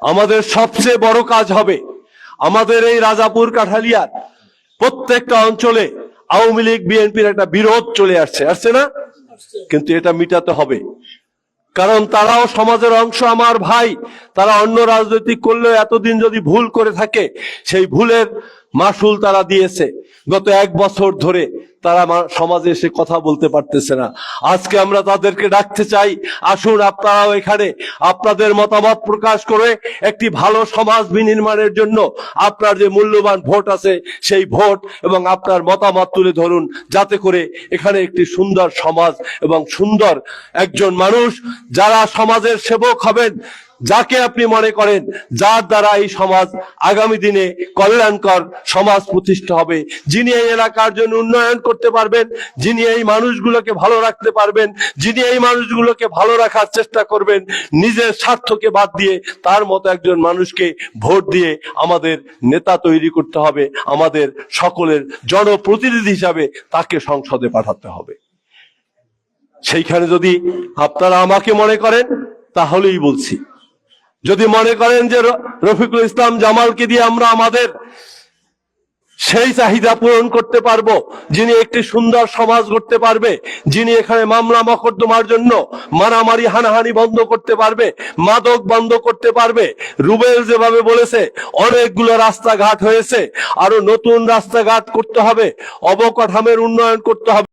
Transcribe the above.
আমাদের সবচেয়ে বড় কাজ হবে আমাদের এই রাজাপুর কাঠালিয়ার প্রত্যেকটা অঞ্চলে আওয়ামী লীগ বিএনপির একটা বিরোধ চলে আসছে না, কিন্তু এটা মিটাতে হবে। কারণ তারাও সমাজের অংশ, আমার ভাই। তারা অন্য রাজনৈতিক করলেও এতদিন যদি ভুল করে থাকে সেই ভুলের মাসুল তারা দিয়েছে। গত 1 বছর ধরে তারা সমাজে এসে কথা বলতে পারতেছে না। আজকে আমরা তাদেরকে ডাকতে চাই, আসুন আপনারাও এখানে আপনাদের মতামত প্রকাশ করে একটি ভালো সমাজ বিনির্মাণের জন্য আপনার যে মূল্যবান ভোট আছে সেই ভোট এবং আপনার মতামত তুলে ধরুন, যাতে করে এখানে একটি সুন্দর সমাজ এবং সুন্দর একজন মানুষ যারা সমাজের সেবক হবেন, যাকে আপনি মনে করেন যার দ্বারা এই সমাজ আগামী দিনে কল্যাণকর সমাজ প্রতিষ্ঠা হবে, যিনি এই এলাকার জন্য উন্নয়ন করতে পারবেন, যিনি এই মানুষগুলোকে ভালো রাখতে পারবেন, যিনি এই মানুষগুলোকে ভালো রাখার চেষ্টা করবেন, নিজের স্বার্থকে বাদ দিয়ে তার মতো একজন মানুষকে ভোট দিয়ে আমাদের নেতা তৈরি করতে হবে। আমাদের সকলের জনপ্রতিনিধি হিসাবে তাকে সংসদে পাঠাতে হবে। সেইখানে যদি আপনারা আমাকে মনে করেন তাহলেই বলছি। যদি মনে করেন যে রফিকুল ইসলাম জামালকে দিয়ে আমরা আমাদের সেই চাহিদা পূরণ করতে পারবো, যিনি একটি সুন্দর সমাজ গড়তে পারবে, যিনি এখানে মামলা মকদ্দমার জন্য মারামারি হানাহানি বন্ধ করতে পারবে, মাদক বন্ধ করতে পারবে, রুবেল যেভাবে বলেছে অনেকগুলো রাস্তাঘাট হয়েছে, আরো নতুন রাস্তাঘাট করতে হবে, অবকাঠামোর উন্নয়ন করতে হবে।